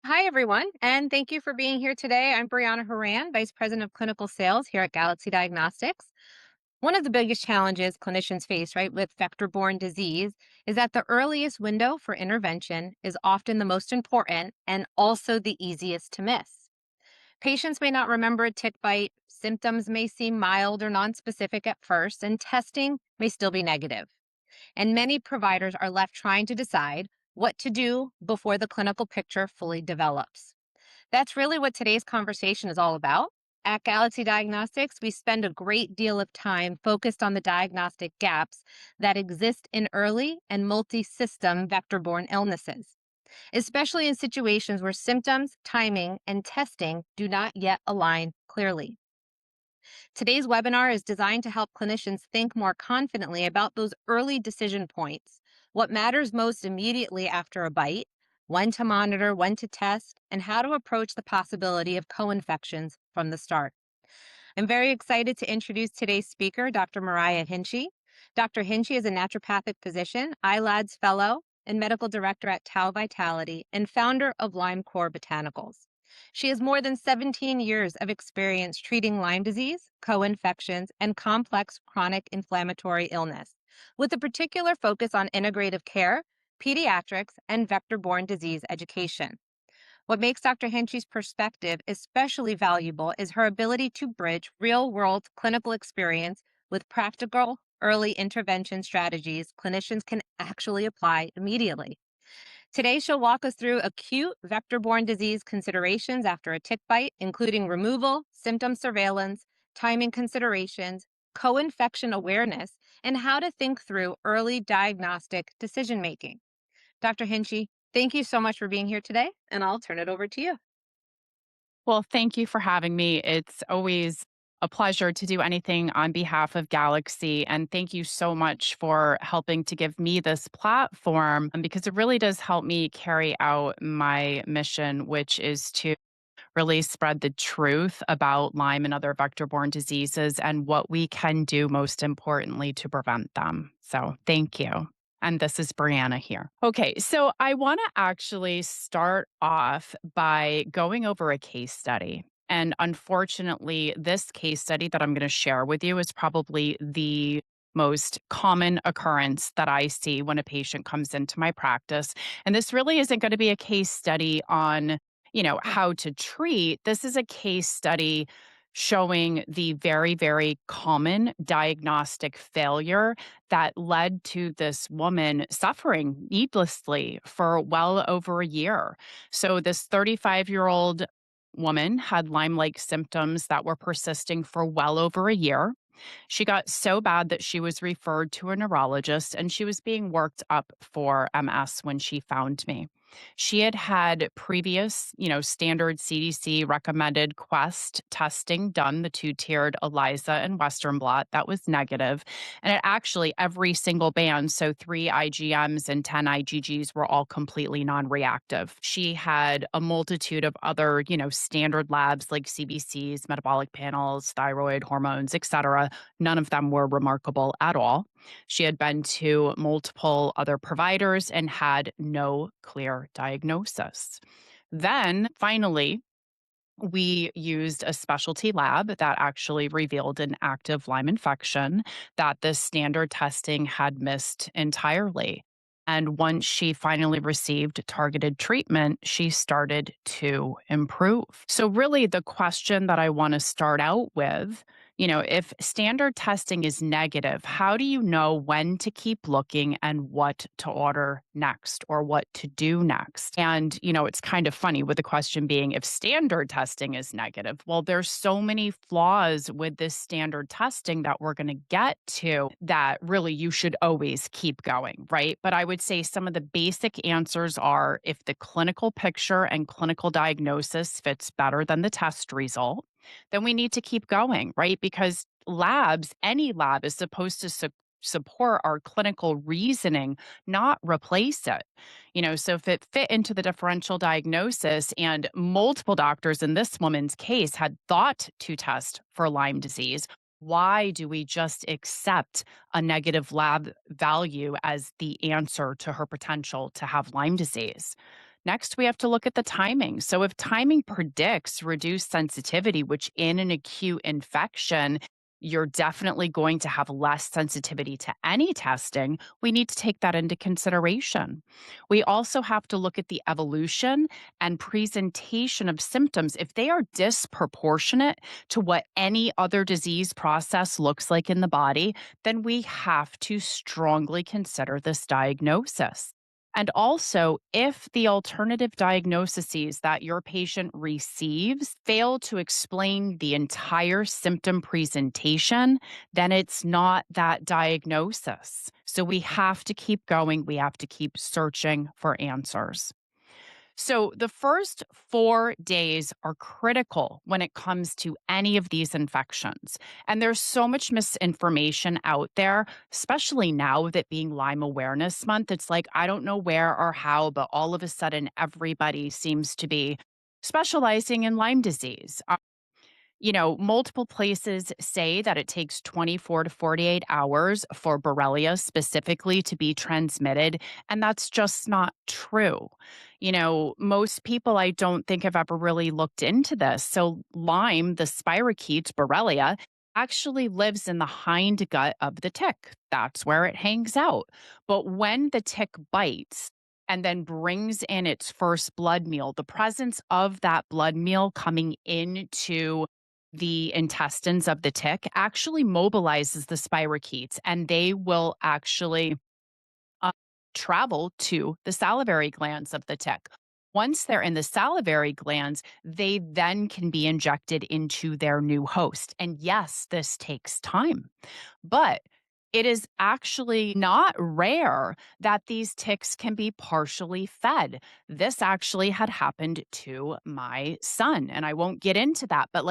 Hi, everyone, and thank you for being here today. I'm Brianna Horan, Vice President of Clinical Sales here at Galaxy Diagnostics. One of the biggest challenges clinicians face, right, with vector borne disease is that the earliest window for intervention is often the most important and also the easiest to miss. Patients may not remember a tick bite, symptoms may seem mild or nonspecific at first, and testing may still be negative. And many providers are left trying to decide what to do before the clinical picture fully develops. That's really what today's conversation is all about. At Galaxy Diagnostics, we spend a great deal of time focused on the diagnostic gaps that exist in early and multi system vector borne illnesses, especially in situations where symptoms, timing, and testing do not yet align clearly. Today's webinar is designed to help clinicians think more confidently about those early decision points, what matters most immediately after a bite, when to monitor, when to test, and how to approach the possibility of co-infections from the start. I'm very excited to introduce today's speaker, Dr. Myriah Hinchey. Dr. Hinchey is a naturopathic physician, ILADS fellow, and medical director at Tau Vitality and founder of Lyme Core Botanicals. She has more than 17 years of experience treating Lyme disease, co-infections, and complex chronic inflammatory illness, with a particular focus on integrative care, pediatrics, and vector-borne disease education. What makes Dr. Hinchey's perspective especially valuable is her ability to bridge real world clinical experience with practical early intervention strategies clinicians can actually apply immediately. Today, she'll walk us through acute vector borne disease considerations after a tick bite, including removal, symptom surveillance, timing considerations, co infection awareness, and how to think through early diagnostic decision making. Dr. Hinchey, thank you so much for being here today, and I'll turn it over to you. Well, thank you for having me. It's always a pleasure to do anything on behalf of Galaxy. And thank you so much for helping to give me this platform because it really does help me carry out my mission, which is to really spread the truth about Lyme and other vector borne diseases and what we can do most importantly to prevent them. So thank you. And this is Brianna here. Okay, so I want to actually start off by going over a case study. And unfortunately, this case study that I'm going to share with you is probably the most common occurrence that I see when a patient comes into my practice. And this really isn't going to be a case study on how to treat. This is a case study showing the very, very common diagnostic failure that led to this woman suffering needlessly for well over a year. So, this 35-year-old woman had Lyme like symptoms that were persisting for well over a year. She got so bad that she was referred to a neurologist and she was being worked up for MS when she found me. She had had previous, standard CDC recommended Quest testing done, the two-tiered ELISA and Western blot. That was negative. And it actually, every single band, so 3 IgMs and 10 IgGs were all completely non-reactive. She had a multitude of other, standard labs like CBCs, metabolic panels, thyroid hormones, etc. None of them were remarkable at all. She had been to multiple other providers and had no clear diagnosis. Then finally, we used a specialty lab that actually revealed an active Lyme infection that the standard testing had missed entirely. And once she finally received targeted treatment, she started to improve. So, really, the question that I want to start out with, if standard testing is negative, how do you know when to keep looking and what to order next or what to do next? And, it's kind of funny with the question being if standard testing is negative. Well, there's so many flaws with this standard testing that we're going to get to that really you should always keep going, right? But I would say some of the basic answers are if the clinical picture and clinical diagnosis fits better than the test result, then we need to keep going, right? Because labs, any lab is supposed to support our clinical reasoning, not replace it. So if it fit into the differential diagnosis and multiple doctors in this woman's case had thought to test for Lyme disease, why do we just accept a negative lab value as the answer to her potential to have Lyme disease? Next, we have to look at the timing. So, if timing predicts reduced sensitivity, which in an acute infection, you're definitely going to have less sensitivity to any testing, we need to take that into consideration. We also have to look at the evolution and presentation of symptoms. If they are disproportionate to what any other disease process looks like in the body, then we have to strongly consider this diagnosis. And also, if the alternative diagnoses that your patient receives fail to explain the entire symptom presentation, then it's not that diagnosis. So we have to keep going. We have to keep searching for answers. So, the first 4 days are critical when it comes to any of these infections. And there's so much misinformation out there, especially now with it being Lyme Awareness Month. It's like, I don't know where or how, but all of a sudden, everybody seems to be specializing in Lyme disease. Multiple places say that it takes 24 to 48 hours for Borrelia specifically to be transmitted, and that's just not true. Most people I don't think have ever really looked into this. So, Lyme, the spirochetes, Borrelia, actually lives in the hind gut of the tick. That's where it hangs out. But when the tick bites, and then brings in its first blood meal, the presence of that blood meal coming into the intestines of the tick actually mobilizes the spirochetes, and they will actually uh, travel to the salivary glands of the tick. Once they're in the salivary glands, they then can be injected into their new host. And yes, this takes time, but it is actually not rare that these ticks can be partially fed. This actually had happened to my son, and I won't get into that. But,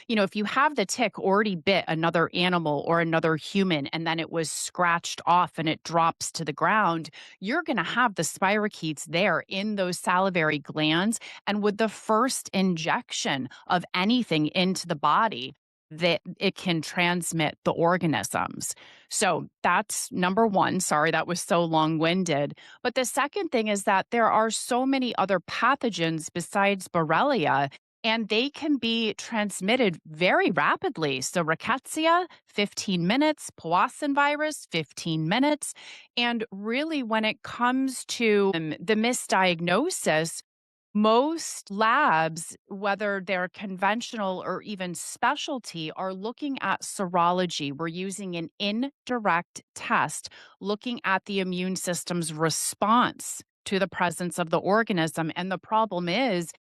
if you have the tick already bit another animal or another human, and then it was scratched off and it drops to the ground, you're going to have the spirochetes there in those salivary glands. And with the first injection of anything into the body, that it can transmit the organisms. So that's number one. Sorry, that was so long winded. But the second thing is that there are so many other pathogens besides Borrelia, and they can be transmitted very rapidly. So, rickettsia, 15 minutes, Powassan virus, 15 minutes. And really, when it comes to the misdiagnosis, most labs, whether they're conventional or even specialty, are looking at serology. We're using an indirect test looking at the immune system's response to the presence of the organism. And the problem is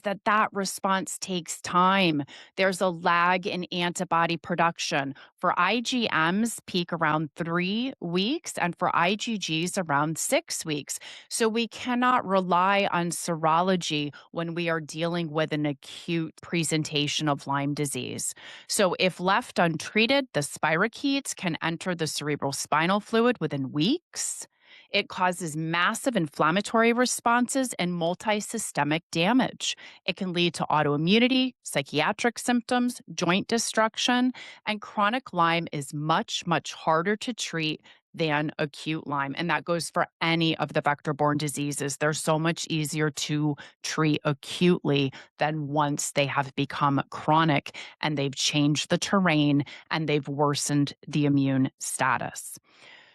that that response takes time. There's a lag in antibody production. For IgMs, peak around 3 weeks, and for IgGs, around 6 weeks. So we cannot rely on serology when we are dealing with an acute presentation of Lyme disease. So if left untreated, the spirochetes can enter the cerebral spinal fluid within weeks. It causes massive inflammatory responses and multisystemic damage. It can lead to autoimmunity, psychiatric symptoms, joint destruction, and chronic Lyme is much, much harder to treat than acute Lyme. And that goes for any of the vector borne diseases. They're so much easier to treat acutely than once they have become chronic and they've changed the terrain and they've worsened the immune status.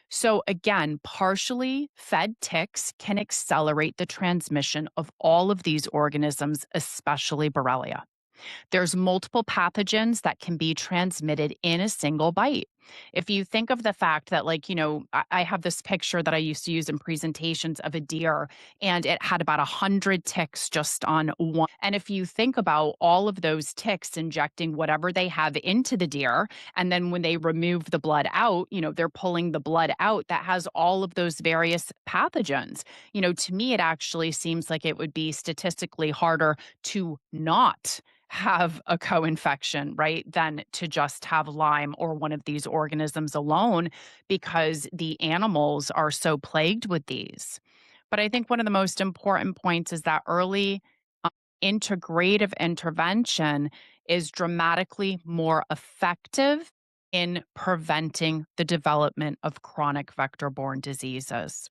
So, again, partially fed ticks can accelerate the transmission of all of these organisms, especially Borrelia. There's multiple pathogens that can be transmitted in a single bite. If you think of the fact that, I have this picture that I used to use in presentations of a deer, and it had about 100 ticks just on one. And if you think about all of those ticks injecting whatever they have into the deer, and then when they remove the blood out, they're pulling the blood out that has all of those various pathogens. To me, it actually seems like it would be statistically harder to not have a co-infection, right, than to just have Lyme or one of these organisms alone because the animals are so plagued with these. But I think one of the most important points is that early integrative intervention is dramatically more effective in preventing the development of chronic vector-borne diseases.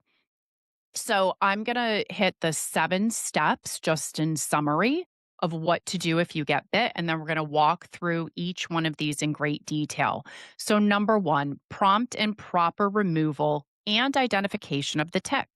So I'm going to hit the 7 steps just in summary of what to do if you get bit. And then we're going to walk through each one of these in great detail. So, number one, prompt and proper removal and identification of the tick.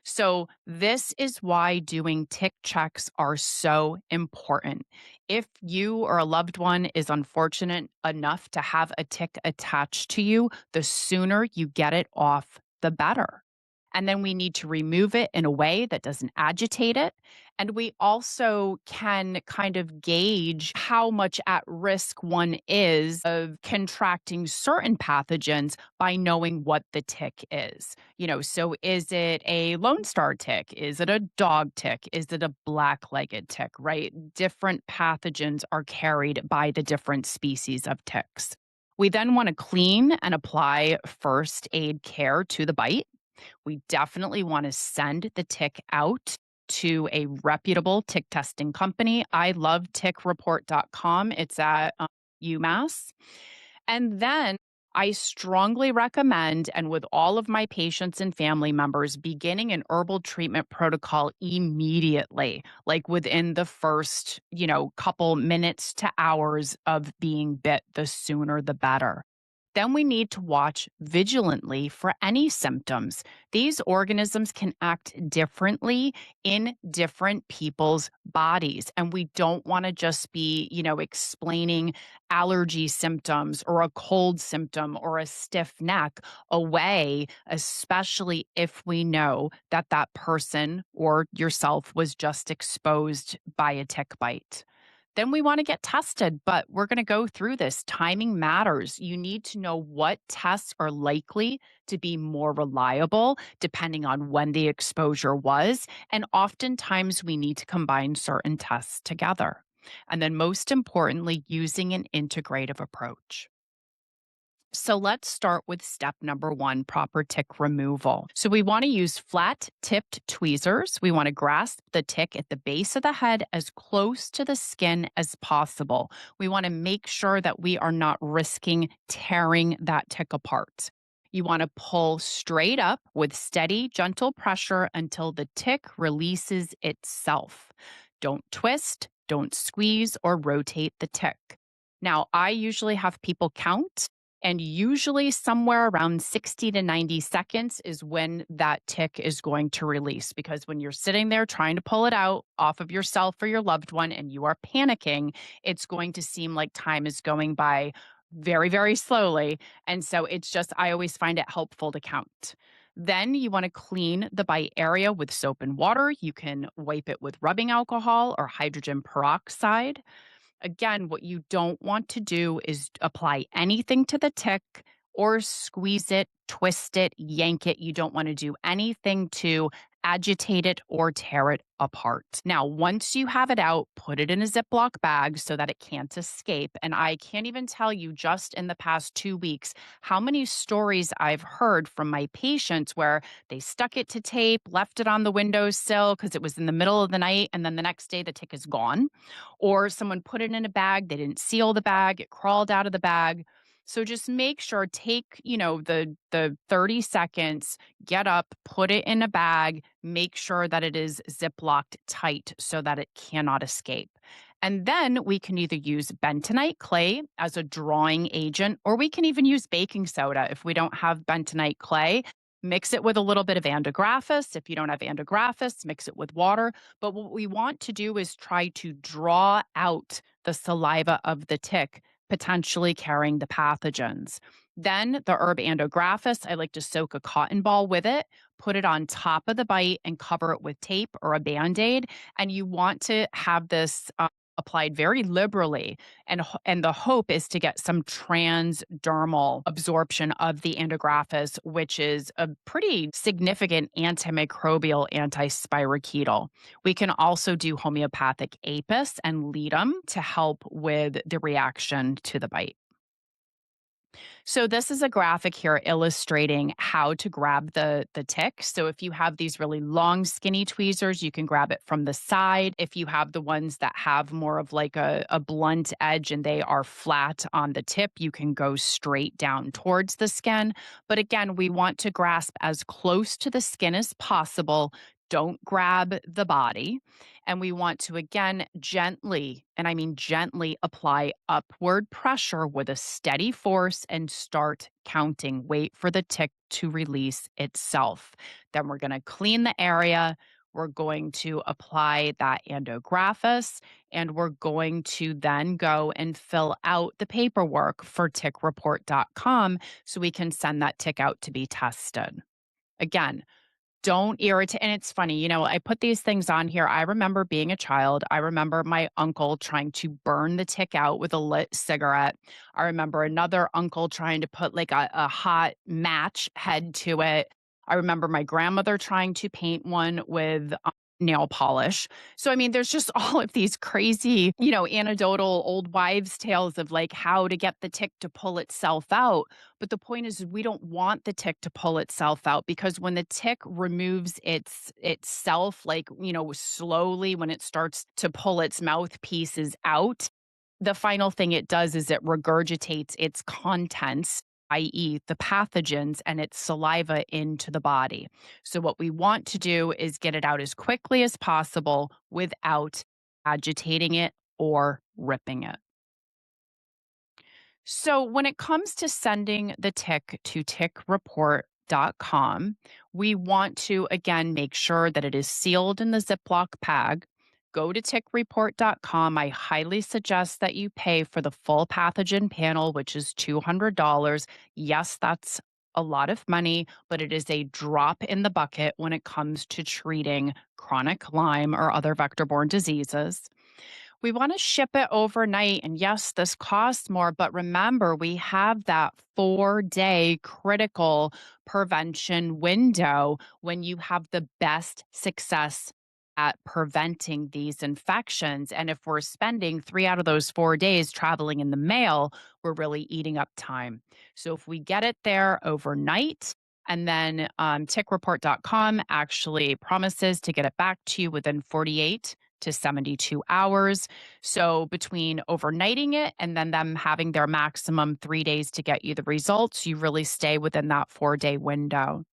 So, this is why doing tick checks are so important. If you or a loved one is unfortunate enough to have a tick attached to you, the sooner you get it off, the better. And then we need to remove it in a way that doesn't agitate it. And we also can kind of gauge how much at risk one is of contracting certain pathogens by knowing what the tick is. So is it a Lone Star tick? Is it a dog tick? Is it a black legged tick, right? Different pathogens are carried by the different species of ticks. We then want to clean and apply first aid care to the bite. We definitely want to send the tick out to a reputable tick testing company. I love tickreport.com. It's at UMass. And then I strongly recommend, and with all of my patients and family members, beginning an herbal treatment protocol immediately, like within the first, couple minutes to hours of being bit, the sooner the better. Then we need to watch vigilantly for any symptoms. These organisms can act differently in different people's bodies. And we don't want to just be, explaining allergy symptoms or a cold symptom or a stiff neck away, especially if we know that that person or yourself was just exposed by a tick bite. Then we want to get tested, but we're going to go through this. Timing matters. You need to know what tests are likely to be more reliable depending on when the exposure was. And oftentimes we need to combine certain tests together. And then, most importantly, using an integrative approach. So let's start with step number one, proper tick removal. So we want to use flat tipped tweezers. We want to grasp the tick at the base of the head as close to the skin as possible. We want to make sure that we are not risking tearing that tick apart. You want to pull straight up with steady, gentle pressure until the tick releases itself. Don't twist, don't squeeze, or rotate the tick. Now, I usually have people count, and usually, somewhere around 60 to 90 seconds is when that tick is going to release. Because when you're sitting there trying to pull it out off of yourself or your loved one and you are panicking, it's going to seem like time is going by very, very slowly. And so it's just, I always find it helpful to count. Then you want to clean the bite area with soap and water. You can wipe it with rubbing alcohol or hydrogen peroxide. Again, what you don't want to do is apply anything to the tick or squeeze it, twist it, yank it. You don't want to do anything to agitate it or tear it apart. Now, once you have it out, put it in a Ziploc bag so that it can't escape. And I can't even tell you just in the past 2 weeks how many stories I've heard from my patients where they stuck it to tape, left it on the windowsill because it was in the middle of the night, and then the next day the tick is gone. Or someone put it in a bag, they didn't seal the bag, it crawled out of the bag. So just make sure, take, the 30 seconds, get up, put it in a bag, make sure that it is ziplocked tight so that it cannot escape. And then we can either use bentonite clay as a drawing agent, or we can even use baking soda if we don't have bentonite clay. Mix it with a little bit of antigraphis. If you don't have antigraphis, mix it with water. But what we want to do is try to draw out the saliva of the tick, potentially carrying the pathogens. Then the herb antigraphis, I like to soak a cotton ball with it, put it on top of the bite, and cover it with tape or a band aid. And you want to have this applied very liberally, and the hope is to get some transdermal absorption of the antigraphis, which is a pretty significant antimicrobial antispirochetal. We can also do homeopathic apis and ledum to help with the reaction to the bite. So this is a graphic here illustrating how to grab the tick. So if you have these really long skinny tweezers, you can grab it from the side. If you have the ones that have more of like a blunt edge and they are flat on the tip, you can go straight down towards the skin. But again, we want to grasp as close to the skin as possible. Don't grab the body. And we want to again gently, and I mean gently, apply upward pressure with a steady force and start counting. Wait for the tick to release itself. Then we're going to clean the area. We're going to apply that endographis, and we're going to then go and fill out the paperwork for tickreport.com so we can send that tick out to be tested. Again, don't irritate, and it's funny, I put these things on here. I remember being a child. I remember my uncle trying to burn the tick out with a lit cigarette. I remember another uncle trying to put like a hot match head to it. I remember my grandmother trying to paint one with nail polish. So, I mean, there's just all of these crazy, anecdotal old wives' tales of like how to get the tick to pull itself out. But the point is we don't want the tick to pull itself out because when the tick removes itself, like, slowly when it starts to pull its mouthpieces out, the final thing it does is it regurgitates its contents, i.e., the pathogens and its saliva into the body. So, what we want to do is get it out as quickly as possible without agitating it or ripping it. So, when it comes to sending the tick to tickreport.com, we want to again make sure that it is sealed in the Ziploc bag. Go to tickreport.com. I highly suggest that you pay for the full pathogen panel, which is $200. Yes, that's a lot of money, but it is a drop in the bucket when it comes to treating chronic Lyme or other vector borne diseases. We want to ship it overnight. And yes, this costs more, but remember, we have that 4-day critical prevention window when you have the best success at preventing these infections. And if we're spending 3 out of those 4 days traveling in the mail, we're really eating up time. So if we get it there overnight, and then tickreport.com actually promises to get it back to you within 48 to 72 hours. So between overnighting it and then them having their maximum 3 days to get you the results, you really stay within that 4-day window.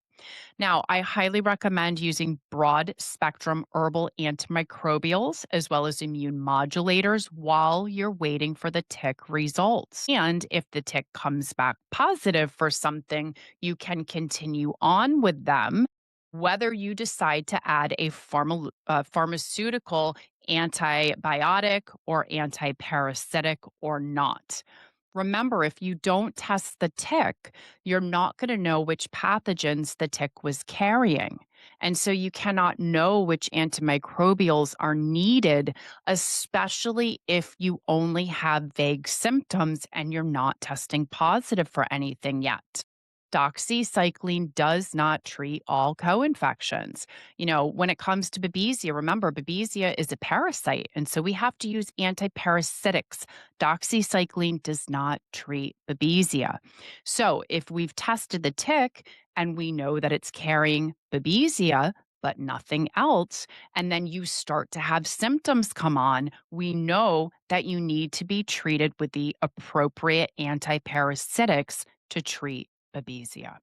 Now, I highly recommend using broad spectrum herbal antimicrobials as well as immune modulators while you're waiting for the tick results. And if the tick comes back positive for something, you can continue on with them, whether you decide to add a pharmaceutical antibiotic or antiparasitic or not. Remember, if you don't test the tick, you're not going to know which pathogens the tick was carrying. And so you cannot know which antimicrobials are needed, especially if you only have vague symptoms and you're not testing positive for anything yet. Doxycycline does not treat all co-infections. When it comes to Babesia, remember, Babesia is a parasite. And so we have to use antiparasitics. Doxycycline does not treat Babesia. So if we've tested the tick and we know that it's carrying Babesia, but nothing else, and then you start to have symptoms come on, we know that you need to be treated with the appropriate antiparasitics to treat Babesia.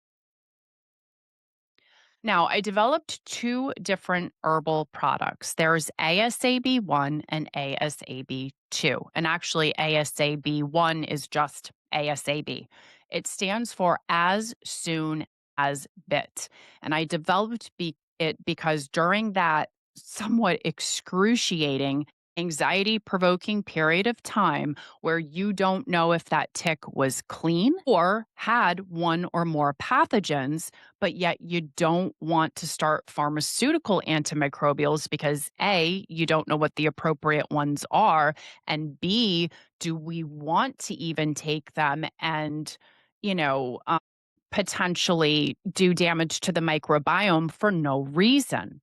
Now, I developed two different herbal products. There's ASAB1 and ASAB2. And actually, ASAB1 is just ASAB. It stands for as soon as bit. And I developed it because during that somewhat excruciating, anxiety provoking period of time where you don't know if that tick was clean or had one or more pathogens, but yet you don't want to start pharmaceutical antimicrobials because A, you don't know what the appropriate ones are, and B, do we want to even take them and, you know, um, potentially do damage to the microbiome for no reason?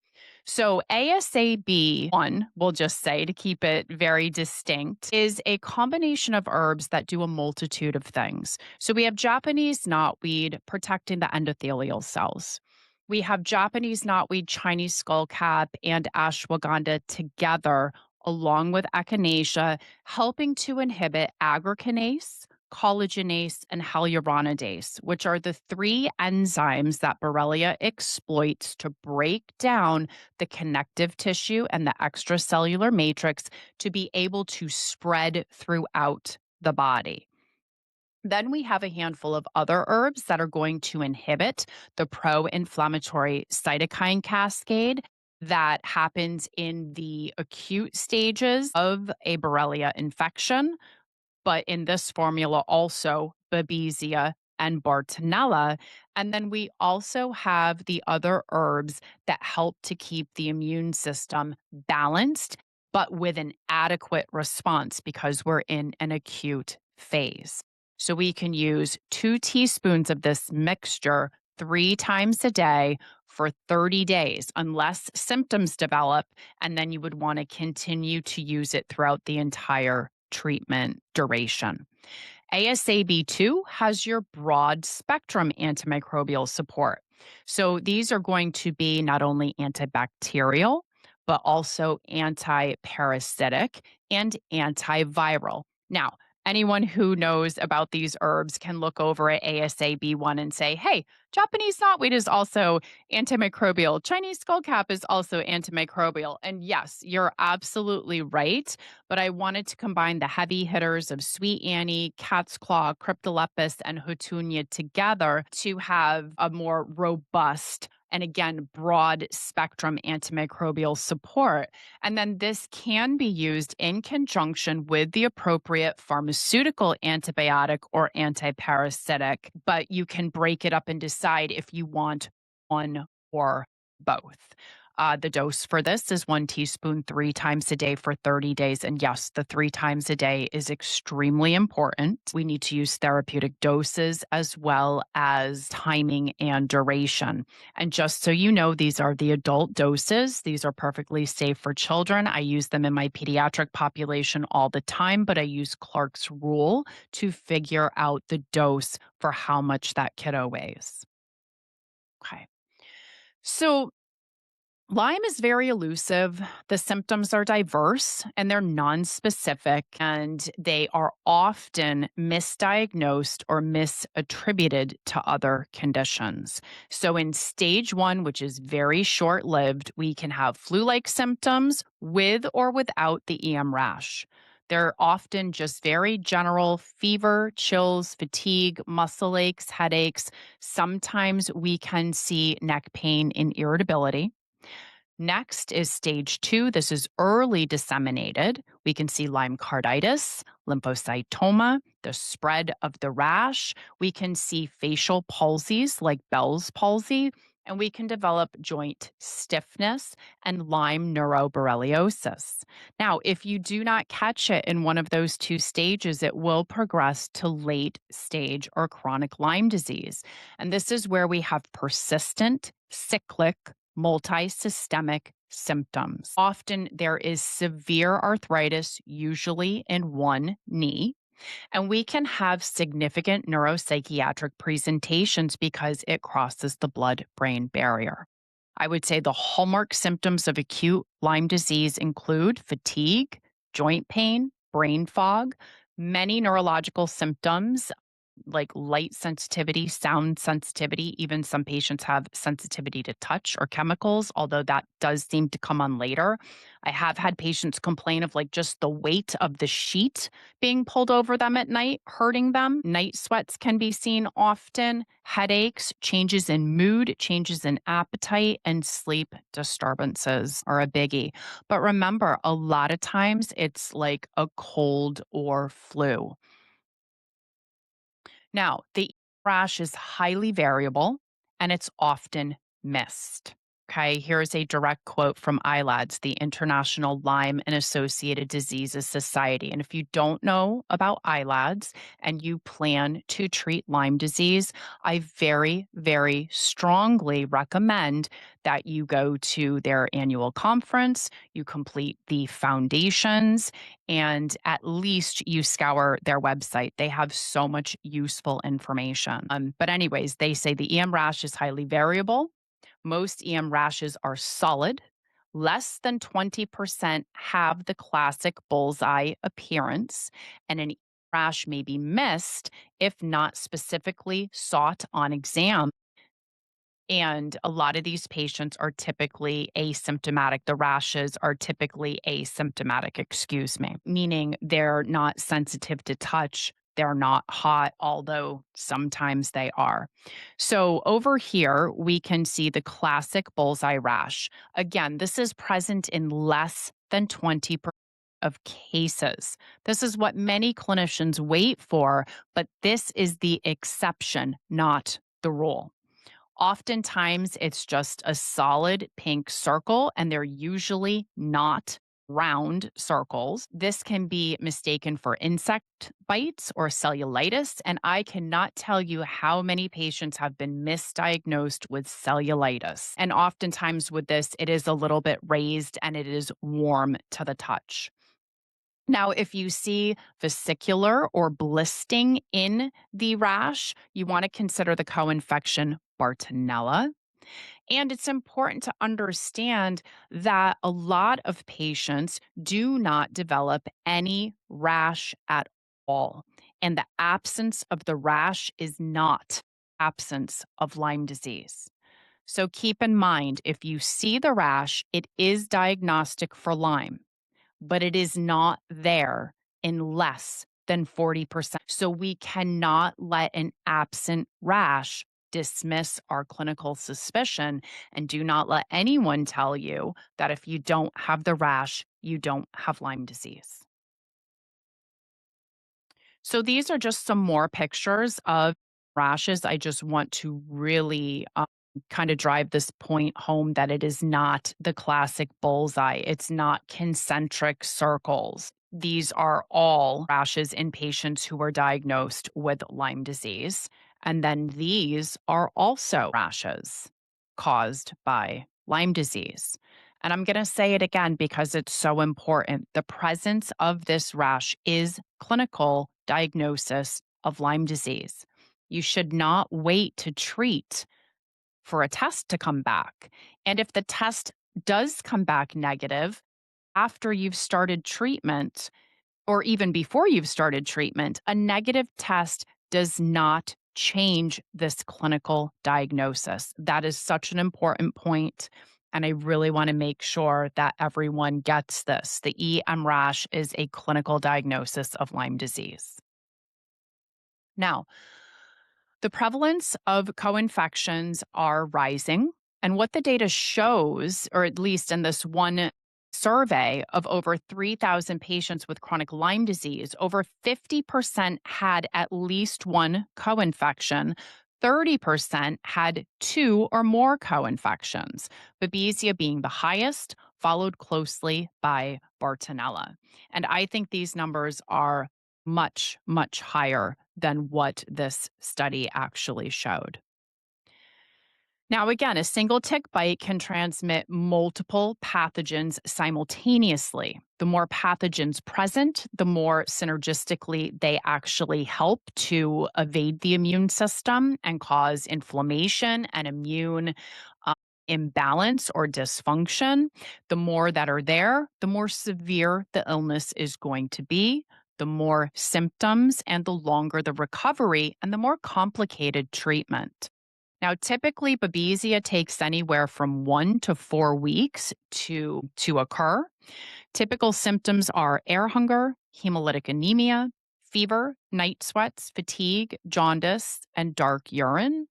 So, ASAB1, we'll just say to keep it very distinct, is a combination of herbs that do a multitude of things. So, we have Japanese knotweed protecting the endothelial cells. We have Japanese knotweed, Chinese skullcap, and ashwagandha together, along with echinacea, helping to inhibit aggrecanase, collagenase, and hyaluronidase, which are the three enzymes that Borrelia exploits to break down the connective tissue and the extracellular matrix to be able to spread throughout the body. Then we have a handful of other herbs that are going to inhibit the pro inflammatory cytokine cascade that happens in the acute stages of a Borrelia infection, but in this formula also Babesia and Bartonella. And then we also have the other herbs that help to keep the immune system balanced, but with an adequate response because we're in an acute phase. So we can use 2 teaspoons of this mixture 3 times a day for 30 days, unless symptoms develop. And then you would want to continue to use it throughout the entire treatment duration. ASAB2 has your broad spectrum antimicrobial support. So these are going to be not only antibacterial, but also anti-parasitic and antiviral. Now, anyone who knows about these herbs can look over at ASAB1 and say, hey, Japanese knotweed is also antimicrobial. Chinese skullcap is also antimicrobial. And yes, you're absolutely right. But I wanted to combine the heavy hitters of sweet Annie, cat's claw, cryptolepis, and houtunia together to have a more robust and again, broad spectrum antimicrobial support. And then this can be used in conjunction with the appropriate pharmaceutical antibiotic or antiparasitic, but you can break it up and decide if you want one or both. The dose for this is 1 teaspoon 3 times a day for 30 days. And yes, the 3 times a day is extremely important. We need to use therapeutic doses as well as timing and duration. And just so you know, these are the adult doses. These are perfectly safe for children. I use them in my pediatric population all the time, but I use Clark's rule to figure out the dose for how much that kiddo weighs. Okay. So, Lyme is very elusive. The symptoms are diverse and they're non-specific, and they are often misdiagnosed or misattributed to other conditions. So, in stage 1, which is very short lived, we can have flu like symptoms with or without the EM rash. They're often just very general fever, chills, fatigue, muscle aches, headaches. Sometimes we can see neck pain and irritability. Next is stage 2. This is early disseminated. We can see Lyme carditis, lymphocytoma, the spread of the rash. We can see facial palsies like Bell's palsy, and we can develop joint stiffness and Lyme neuroborreliosis. Now, if you do not catch it in one of those 2 stages, it will progress to late stage or chronic Lyme disease. And this is where we have persistent, cyclic, multisystemic symptoms. Often there is severe arthritis, usually in one knee, and we can have significant neuropsychiatric presentations because it crosses the blood brain barrier. I would say the hallmark symptoms of acute Lyme disease include fatigue, joint pain, brain fog, many neurological symptoms like light sensitivity, sound sensitivity. Even some patients have sensitivity to touch or chemicals, although that does seem to come on later. I have had patients complain of like just the weight of the sheet being pulled over them at night, hurting them. Night sweats can be seen often, headaches, changes in mood, changes in appetite, and sleep disturbances are a biggie. But remember, a lot of times it's like a cold or flu. Now, the rash is highly variable and it's often missed. Okay, here's a direct quote from ILADS, the International Lyme and Associated Diseases Society. And if you don't know about ILADS and you plan to treat Lyme disease, I very, very strongly recommend that you go to their annual conference, you complete the foundations, and at least you scour their website. They have so much useful information. But, anyways, they say the EM rash is highly variable. Most EM rashes are solid. Less than 20% have the classic bullseye appearance, and an EM rash may be missed if not specifically sought on exam. And a lot of these patients are typically asymptomatic. The rashes are typically asymptomatic, excuse me, meaning they're not sensitive to touch. They're not hot, although sometimes they are. So over here, we can see the classic bullseye rash. Again, this is present in less than 20% of cases. This is what many clinicians wait for, but this is the exception, not the rule. Oftentimes, it's just a solid pink circle, and they're usually not round circles. This can be mistaken for insect bites or cellulitis, and I cannot tell you how many patients have been misdiagnosed with cellulitis. And oftentimes, with this, it is a little bit raised and it is warm to the touch. Now, if you see vesicular or blisting in the rash, you want to consider the co-infection Bartonella. And it's important to understand that a lot of patients do not develop any rash at all. And the absence of the rash is not absence of Lyme disease. So keep in mind, if you see the rash, it is diagnostic for Lyme, but it is not there in less than 40%. So we cannot let an absent rash dismiss our clinical suspicion, and do not let anyone tell you that if you don't have the rash, you don't have Lyme disease. So these are just some more pictures of rashes. I just want to really kind of drive this point home that it is not the classic bullseye. It's not concentric circles. These are all rashes in patients who are diagnosed with Lyme disease. And then these are also rashes caused by Lyme disease. And I'm going to say it again because it's so important. The presence of this rash is clinical diagnosis of Lyme disease. You should not wait to treat for a test to come back. And if the test does come back negative after you've started treatment, or even before you've started treatment, a negative test does not change this clinical diagnosis. That is such an important point, and I really want to make sure that everyone gets this. The EM rash is a clinical diagnosis of Lyme disease. Now, the prevalence of co-infections are rising, and what the data shows, or at least in this one survey of over 3,000 patients with chronic Lyme disease, over 50% had at least one co-infection. 30% had two or more co-infections, Babesia being the highest, followed closely by Bartonella. And I think these numbers are much, much higher than what this study actually showed. Now, again, a single tick bite can transmit multiple pathogens simultaneously. The more pathogens present, the more synergistically they actually help to evade the immune system and cause inflammation and immune uh, imbalance or dysfunction. The more that are there, the more severe the illness is going to be, the more symptoms, and the longer the recovery, and the more complicated treatment. Now, typically, Babesia takes anywhere from 1 to 4 weeks to occur. Typical symptoms are air hunger, hemolytic anemia, fever, night sweats, fatigue, jaundice, and dark urine.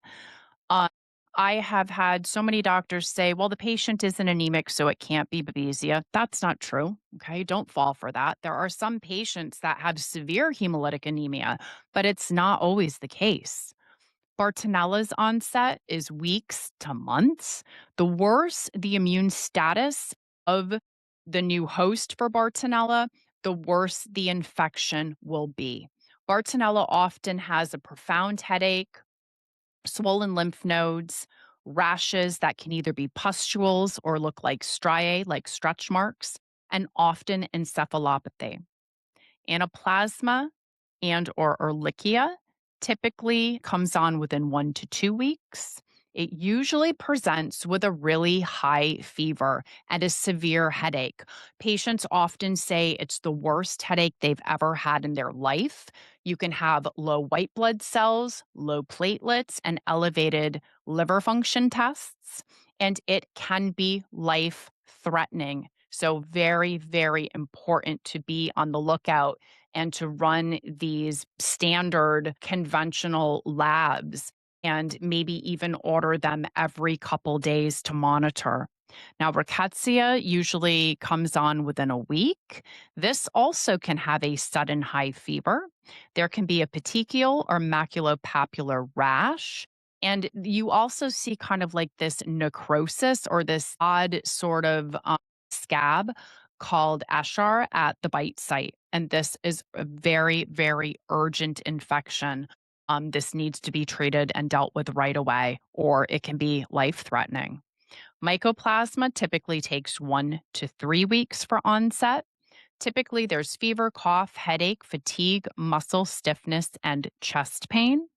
Uh, I have had so many doctors say, well, the patient isn't anemic, so it can't be Babesia. That's not true. Okay. Don't fall for that. There are some patients that have severe hemolytic anemia, but it's not always the case. Bartonella's onset is weeks to months, the worse the immune status of the new host for Bartonella, the worse the infection will be. Bartonella often has a profound headache, swollen lymph nodes, rashes that can either be pustules or look like striae, like stretch marks, and often encephalopathy. Anaplasma and or Ehrlichia typically comes on within 1 to 2 weeks. It usually presents with a really high fever and a severe headache. Patients often say it's the worst headache they've ever had in their life. You can have low white blood cells, low platelets, and elevated liver function tests, and it can be life threatening. So, very, very important to be on the lookout and to run these standard conventional labs and maybe even order them every couple days to monitor. Now, rickettsia usually comes on within a week. This also can have a sudden high fever. There can be a petechial or maculopapular rash. And you also see kind of like this necrosis or this odd sort of scab called eschar at the bite site. And this is a very, very urgent infection. This needs to be treated and dealt with right away, or it can be life threatening. Mycoplasma typically takes 1 to 3 weeks for onset. Typically, there's fever, cough, headache, fatigue, muscle stiffness, and chest pain.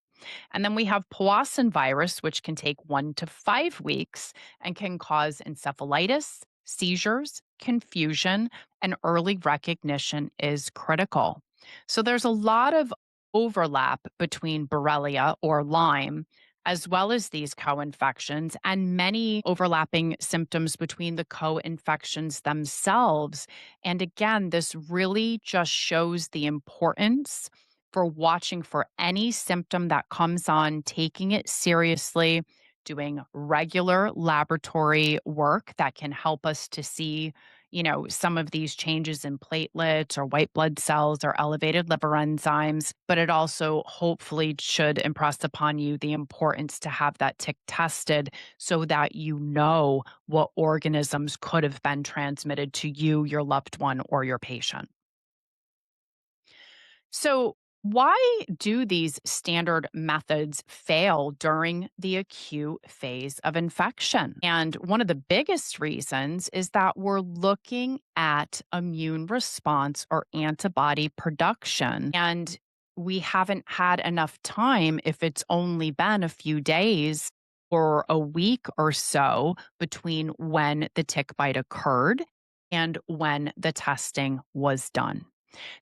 And then we have Powassan virus, which can take 1 to 5 weeks and can cause encephalitis, seizures, confusion, and early recognition is critical. So there's a lot of overlap between Borrelia or Lyme, as well as these co infections, and many overlapping symptoms between the co infections themselves. And again, this really just shows the importance for watching for any symptom that comes on, taking it seriously, doing regular laboratory work that can help us to see, some of these changes in platelets or white blood cells or elevated liver enzymes. But it also hopefully should impress upon you the importance to have that tick tested so that you know what organisms could have been transmitted to you, your loved one, or your patient. So, why do these standard methods fail during the acute phase of infection? And one of the biggest reasons is that we're looking at immune response or antibody production. And we haven't had enough time, if it's only been a few days or a week or so between when the tick bite occurred and when the testing was done.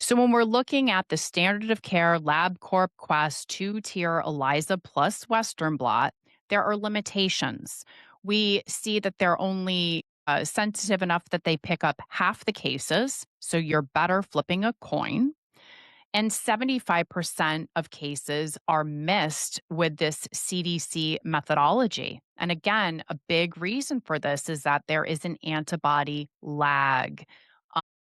So when we're looking at the standard of care LabCorp Quest 2-tier ELISA plus Western blot, there are limitations. We see that they're only sensitive enough that they pick up half the cases, so you're better flipping a coin. And 75% of cases are missed with this CDC methodology. And again, a big reason for this is that there is an antibody lag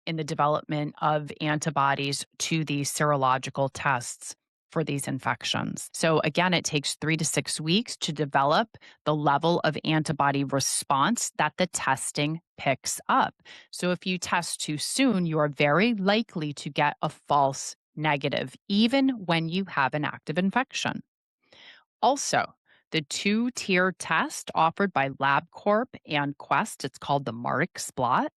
in the development of antibodies to these serological tests for these infections. So, again, it takes 3 to 6 weeks to develop the level of antibody response that the testing picks up. So, if you test too soon, you are very likely to get a false negative, even when you have an active infection. Also, the 2-tier test offered by LabCorp and Quest, it's called the Marix blot.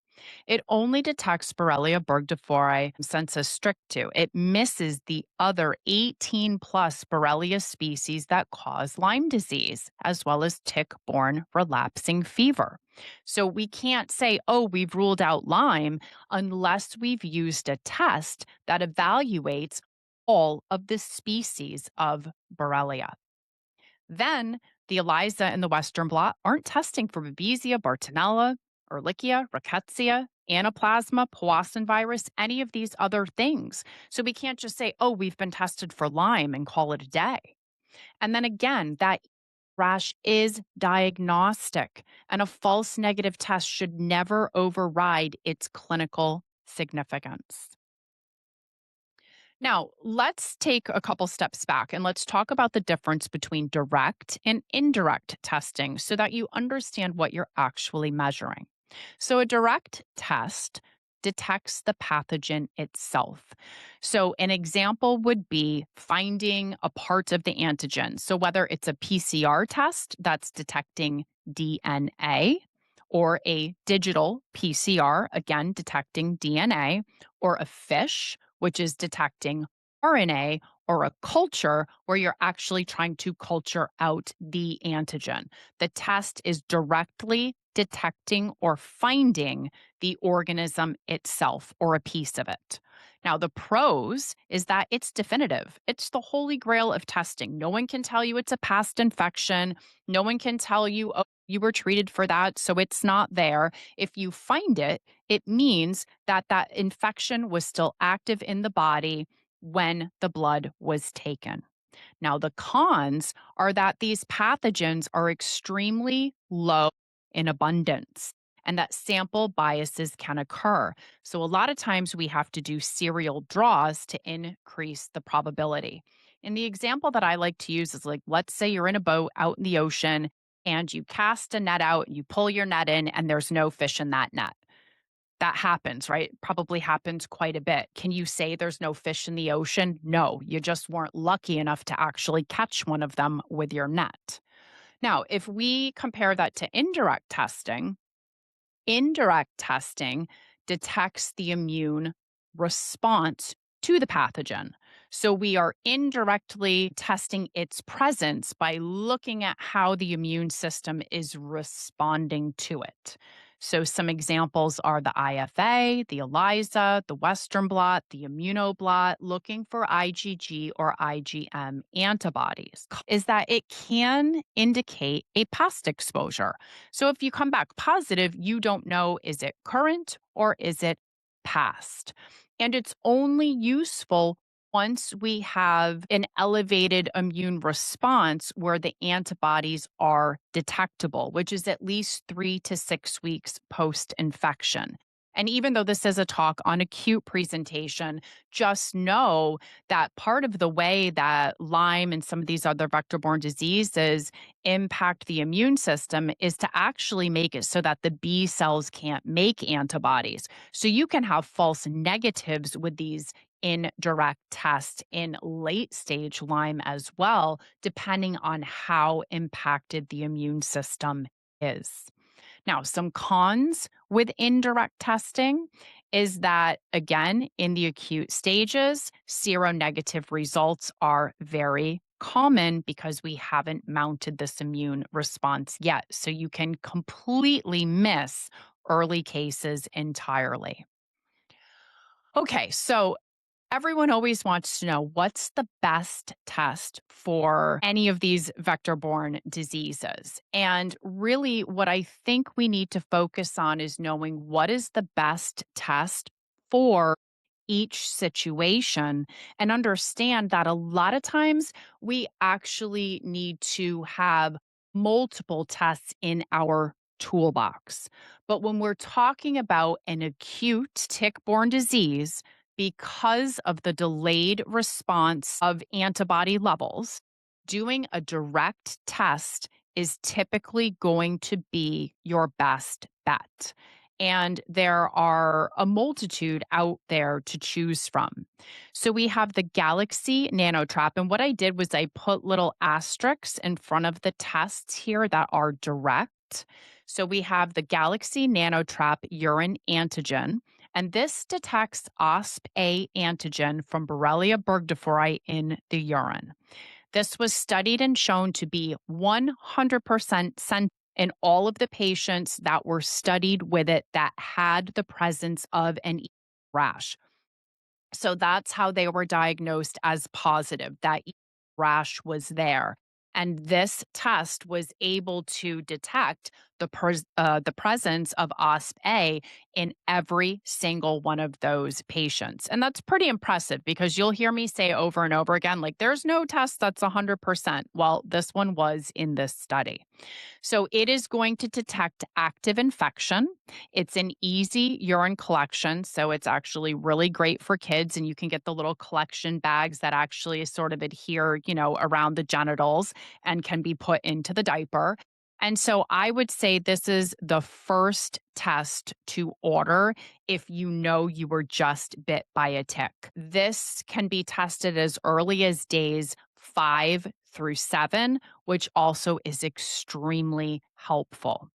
It only detects Borrelia burgdorferi sensus stricto. It misses the other 18 plus Borrelia species that cause Lyme disease, as well as tick-borne relapsing fever. So we can't say, oh, we've ruled out Lyme unless we've used a test that evaluates all of the species of Borrelia. Then the ELISA and the Western blot aren't testing for Babesia, Bartonella, Ehrlichia, Rickettsia, Anaplasma, Powassan virus, any of these other things. So we can't just say, oh, we've been tested for Lyme and call it a day. And then again, that rash is diagnostic, and a false negative test should never override its clinical significance. Now, let's take a couple steps back and let's talk about the difference between direct and indirect testing so that you understand what you're actually measuring. So, a direct test detects the pathogen itself. So, an example would be finding a part of the antigen. So, whether it's a PCR test that's detecting DNA, or a digital PCR, again, detecting DNA, or a fish, which is detecting RNA, or a culture where you're actually trying to culture out the antigen. The test is directly detecting or finding the organism itself or a piece of it. Now, the pros is that it's definitive. It's the holy grail of testing. No one can tell you it's a past infection. No one can tell you, oh, you were treated for that, so it's not there. If you find it, it means that that infection was still active in the body when the blood was taken. Now, the cons are that these pathogens are extremely low in abundance and that sample biases can occur. So, a lot of times we have to do serial draws to increase the probability. And the example that I like to use is like, let's say you're in a boat out in the ocean and you cast a net out, you pull your net in, and there's no fish in that net. That happens, right? Probably happens quite a bit. Can you say there's no fish in the ocean? No, you just weren't lucky enough to actually catch one of them with your net. Now, if we compare that to indirect testing, indirect testing detects the immune response to the pathogen. So we are indirectly testing its presence by looking at how the immune system is responding to it. So some examples are the IFA, the ELISA, the Western blot, the immunoblot, looking for IgG or IgM antibodies. Is that it can indicate a past exposure. So if you come back positive, you don't know, is it current or is it past? And it's only useful once we have an elevated immune response where the antibodies are detectable, which is at least 3 to 6 weeks post infection. And even though this is a talk on acute presentation, just know that part of the way that Lyme and some of these other vector borne diseases impact the immune system is to actually make it so that the B cells can't make antibodies. So you can have false negatives with these indirect tests in late stage Lyme as well, depending on how impacted the immune system is. Now, some cons with indirect testing is that, again, in the acute stages, seronegative results are very common because we haven't mounted this immune response yet. So you can completely miss early cases entirely. Okay, so everyone always wants to know what's the best test for any of these vector borne diseases. And really, what I think we need to focus on is knowing what is the best test for each situation and understand that a lot of times we actually need to have multiple tests in our toolbox. But when we're talking about an acute tick-borne disease, because of the delayed response of antibody levels, doing a direct test is typically going to be your best bet. And there are a multitude out there to choose from. So we have the Galaxy Nanotrap. And what I did was I put little asterisks in front of the tests here that are direct. So we have the Galaxy Nanotrap urine antigen. And this detects OSPA antigen from Borrelia burgdorferi in the urine. This was studied and shown to be 100% sensitive in all of the patients that were studied with it that had the presence of an rash. So that's how they were diagnosed as positive, that rash was there. And this test was able to detect the presence of OSPA in every single one of those patients. And that's pretty impressive because you'll hear me say over and over again, like, there's no test that's 100%. Well, this one was in this study. So it is going to detect active infection. It's an easy urine collection. So it's actually really great for kids. And you can get the little collection bags that actually sort of adhere, around the genitals and can be put into the diaper. And so I would say this is the first test to order if you know you were just bit by a tick. This can be tested as early as days 5 through 7, which also is extremely helpful.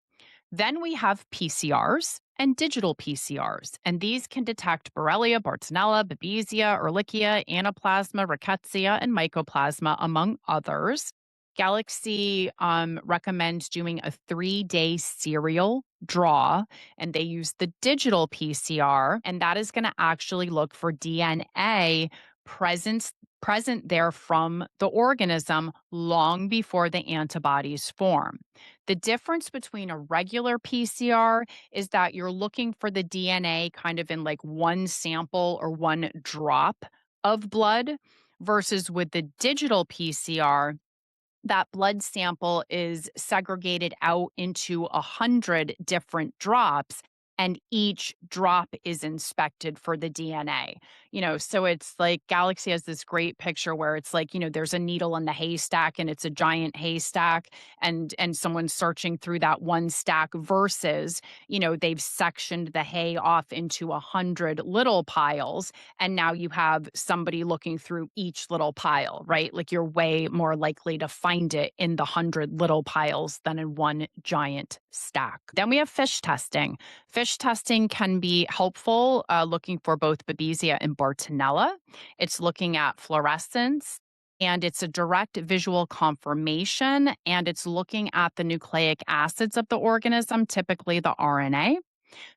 Then we have PCRs and digital PCRs, and these can detect Borrelia, Bartonella, Babesia, Ehrlichia, Anaplasma, Rickettsia, and Mycoplasma, among others. Galaxy recommends doing a 3-day serial draw, and they use the digital PCR, and that is going to actually look for DNA present present there from the organism long before the antibodies form. The difference between a regular PCR is that you're looking for the DNA kind of in like one sample or one drop of blood, versus with the digital PCR, that blood sample is segregated out into 100 different drops, and each drop is inspected for the DNA. So it's like Galaxy has this great picture where it's like, there's a needle in the haystack and it's a giant haystack, and someone's searching through that one stack versus, they've sectioned the hay off into 100 little piles, and now you have somebody looking through each little pile, right? Like, you're way more likely to find it in the 100 little piles than in one giant stack. Then we have fish testing. Fish testing can be helpful, looking for both Babesia and Bartonella. It's looking at fluorescence, and it's a direct visual confirmation, and it's looking at the nucleic acids of the organism, typically the RNA.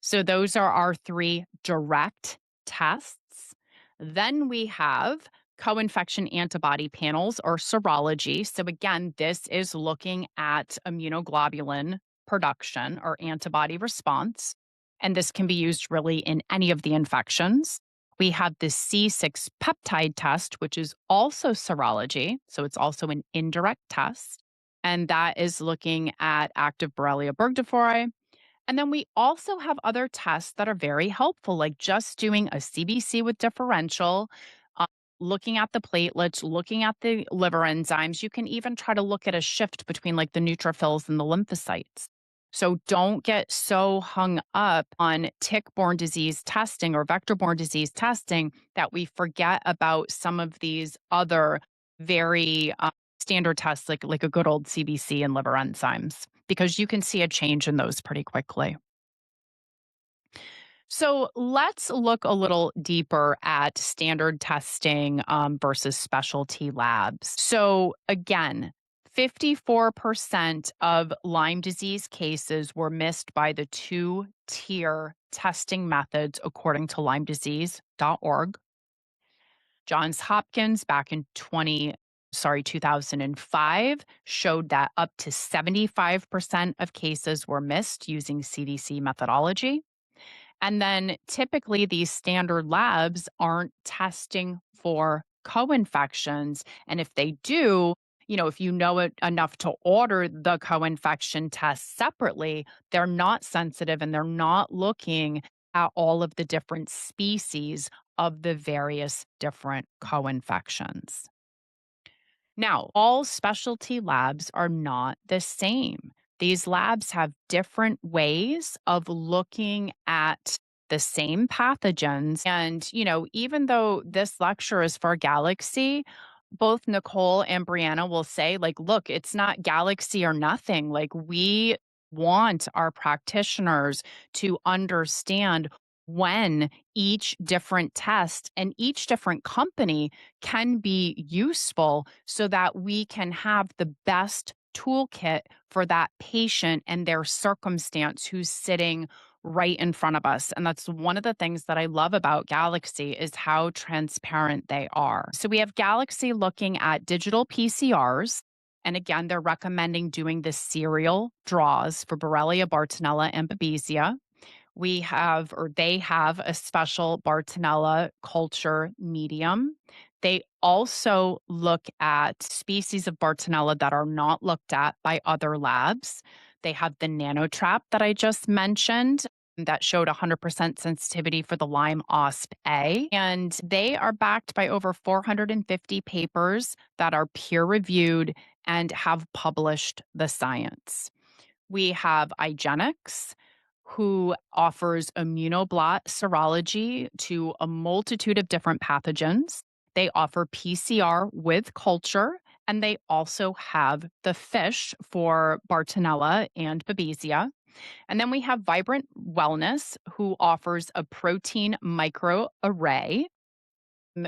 So those are our three direct tests. Then we have co-infection antibody panels, or serology. So again, this is looking at immunoglobulin production or antibody response. And this can be used really in any of the infections. We have the C6 peptide test, which is also serology. So it's also an indirect test. And that is looking at active Borrelia burgdorferi. And then we also have other tests that are very helpful, like just doing a CBC with differential, uh, looking at the platelets, looking at the liver enzymes. You can even try to look at a shift between like the neutrophils and the lymphocytes. So don't get so hung up on tick-borne disease testing or vector-borne disease testing that we forget about some of these other very standard tests, like a good old CBC and liver enzymes, because you can see a change in those pretty quickly. So let's look a little deeper at standard testing versus specialty labs. So again, 54% of Lyme disease cases were missed by the two-tier testing methods, according to LymeDisease.org. Johns Hopkins back in 2005 showed that up to 75% of cases were missed using CDC methodology. And then typically these standard labs aren't testing for co-infections. And if they do, if you know it enough to order the co-infection test separately, they're not sensitive and they're not looking at all of the different species of the various different co-infections. Now, all specialty labs are not the same. These labs have different ways of looking at the same pathogens. And, even though this lecture is for Galaxy, both Nicole and Brianna will say, like, look, it's not Galaxy or nothing. Like, we want our practitioners to understand when each different test and each different company can be useful so that we can have the best toolkit for that patient and their circumstance who's sitting right in front of us. And that's one of the things that I love about Galaxy is how transparent they are. So we have Galaxy looking at digital PCRs, And again, they're recommending doing the serial draws for Borrelia, Bartonella, and Babesia. We have, or they have, a special Bartonella culture medium. They also look at species of Bartonella that are not looked at by other labs. They have the nanotrap that I just mentioned that showed 100% sensitivity for the Lyme OSP A. And they are backed by over 450 papers that are peer reviewed and have published the science. We have IGeneX, who offers immunoblot serology to a multitude of different pathogens. They offer PCR with culture, and they also have the fish for Bartonella and Babesia. And then we have Vibrant Wellness, who offers a protein microarray,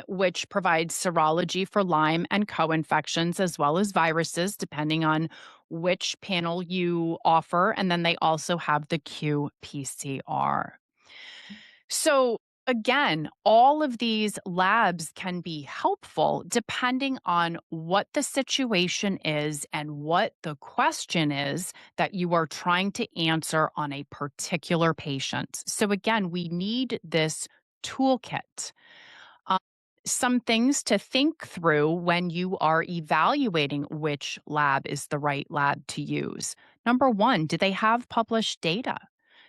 which provides serology for Lyme and co-infections as well as viruses, depending on which panel you offer. And then they also have the qPCR. So, again, all of these labs can be helpful depending on what the situation is and what the question is that you are trying to answer on a particular patient. So, again, we need this toolkit. Um, some things to think through when you are evaluating which lab is the right lab to use. Number one, do they have published data?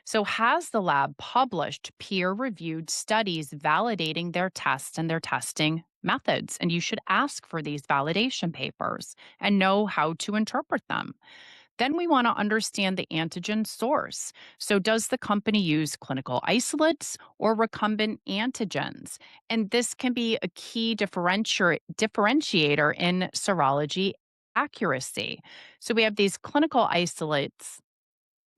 So, has the lab published peer reviewed studies validating their tests and their testing methods? And you should ask for these validation papers and know how to interpret them. Then we want to understand the antigen source. So, does the company use clinical isolates or recombinant antigens? And this can be a key differentiator in serology accuracy. So, we have these clinical isolates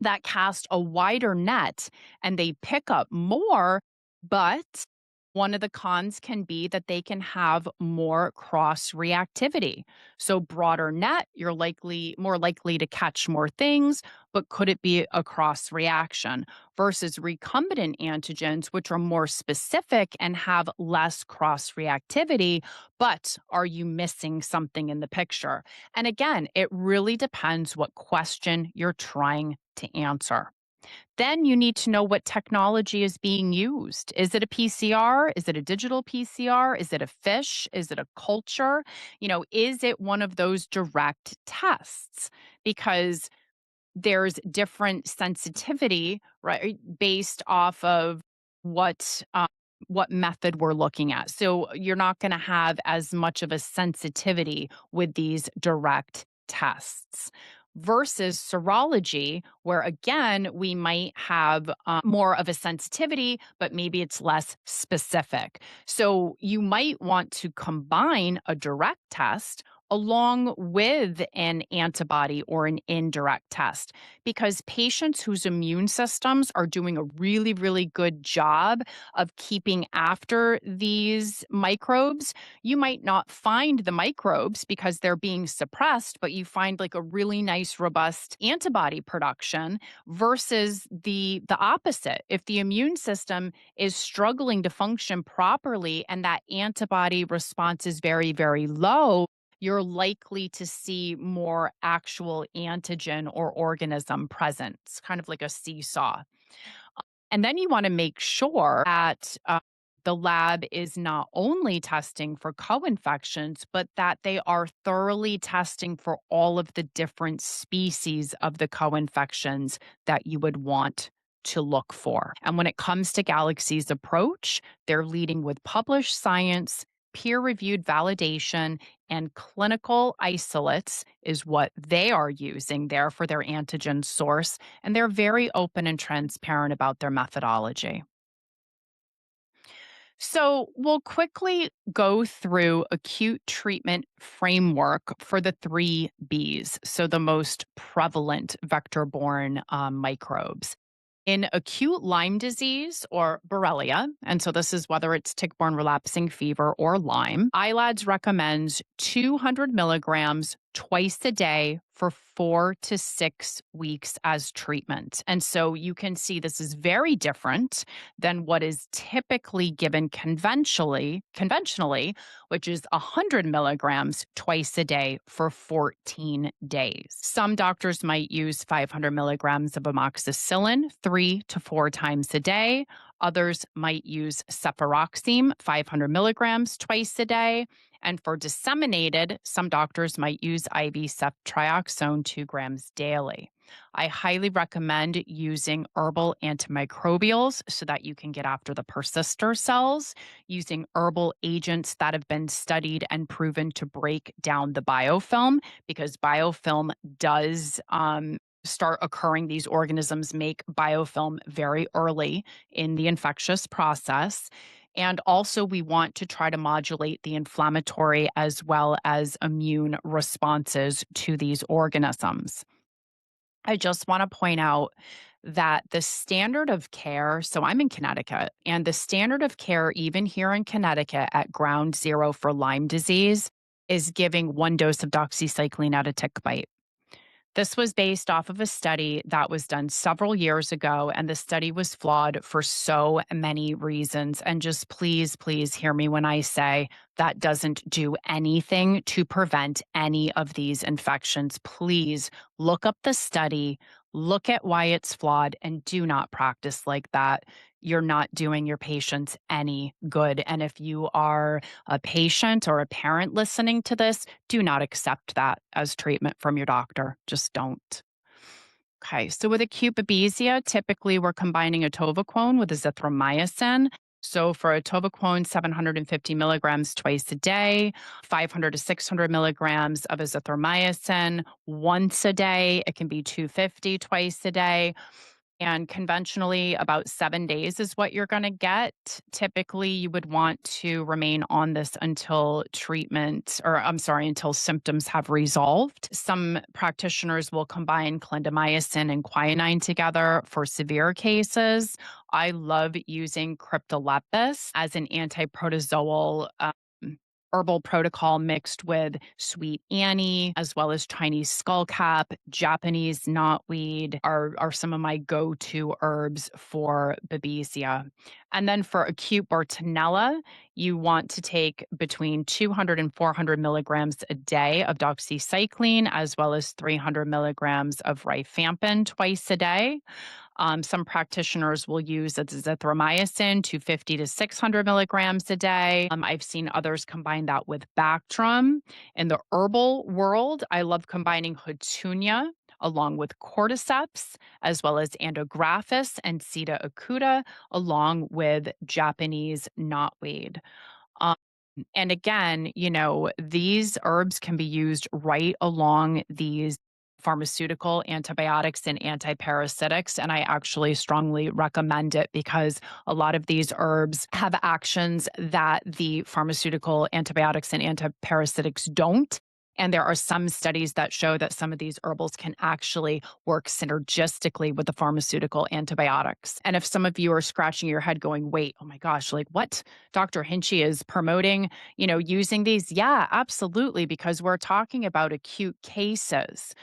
that cast a wider net and they pick up more, but one of the cons can be that they can have more cross reactivity. So broader net, you're likely more likely to catch more things, but could it be a cross reaction versus recombinant antigens, which are more specific and have less cross reactivity, but are you missing something in the picture? And again, it really depends what question you're trying to answer. Then you need to know what technology is being used. Is it a PCR? Is it a digital PCR? Is it a fish? Is it a culture? Is it one of those direct tests? Because there's different sensitivity, right, based off of what what method we're looking at. So you're not going to have as much of a sensitivity with these direct tests versus serology, where again, we might have more of a sensitivity, but maybe it's less specific. So you might want to combine a direct test along with an antibody or an indirect test, because patients whose immune systems are doing a really, really good job of keeping after these microbes, you might not find the microbes because they're being suppressed, but you find like a really nice, robust antibody production versus the opposite. If the immune system is struggling to function properly and that antibody response is very, very low, you're likely to see more actual antigen or organism present. It's kind of like a seesaw. And then you want to make sure that the lab is not only testing for co infections, but that they are thoroughly testing for all of the different species of the co infections that you would want to look for. And when it comes to Galaxy's approach, they're leading with published science, peer reviewed validation, and clinical isolates is what they are using there for their antigen source. And they're very open and transparent about their methodology. So, we'll quickly go through acute treatment framework for the three Bs, so the most prevalent vector borne microbes. In acute Lyme disease or Borrelia, and so this is whether it's tick-borne relapsing fever or Lyme, ILADS recommends 200 milligrams twice a day for 4 to 6 weeks as treatment. And so you can see this is very different than what is typically given conventionally, which is 100 milligrams twice a day for 14 days. Some doctors might use 500 milligrams of amoxicillin 3 to 4 times a day. Others might use cefuroxime, 500 milligrams twice a day. And for disseminated, some doctors might use IV ceftriaxone 2 grams daily. I highly recommend using herbal antimicrobials so that you can get after the persister cells, using herbal agents that have been studied and proven to break down the biofilm, because biofilm does start occurring. These organisms make biofilm very early in the infectious process. And also, we want to try to modulate the inflammatory as well as immune responses to these organisms. I just want to point out that the standard of care, so I'm in Connecticut, and the standard of care, even here in Connecticut at ground zero for Lyme disease, is giving 1 dose of doxycycline at a tick bite. This was based off of a study that was done several years ago, and the study was flawed for so many reasons. And just please, please hear me when I say that doesn't do anything to prevent any of these infections. Please look up the study, look at why it's flawed, and do not practice like that. You're not doing your patients any good. And if you are a patient or a parent listening to this, do not accept that as treatment from your doctor. Just don't. Okay, so with acute babesia, typically we're combining atovaquone with azithromycin. So for atovaquone, 750 milligrams twice a day, 500 to 600 milligrams of azithromycin once a day. It can be 250 twice a day. And conventionally, about 7 days is what you're going to get. Typically, you would want to remain on this until treatment, or I'm sorry, until symptoms have resolved. Some practitioners will combine clindamycin and quinine together for severe cases. I love using cryptolepis as an antiprotozoal. Herbal protocol mixed with sweet Annie, as well as Chinese skullcap, Japanese knotweed are some of my go-to herbs for babesia. And then for acute Bartonella, you want to take between 200 and 400 milligrams a day of doxycycline, as well as 300 milligrams of rifampin twice a day. Some practitioners will use azithromycin, 250 to 600 milligrams a day. I've seen others combine that with Bactrim. In the herbal world, I love combining Hatunia along with cordyceps, as well as Andrographis and Seta acuta, along with Japanese knotweed. Um, and again, these herbs can be used right along these pharmaceutical antibiotics and antiparasitics. And I actually strongly recommend it because a lot of these herbs have actions that the pharmaceutical antibiotics and antiparasitics don't. And there are some studies that show that some of these herbals can actually work synergistically with the pharmaceutical antibiotics. And if some of you are scratching your head going, wait, oh my gosh, like what? Dr. Hinchey is promoting, using these? Yeah, absolutely, because we're talking about acute cases.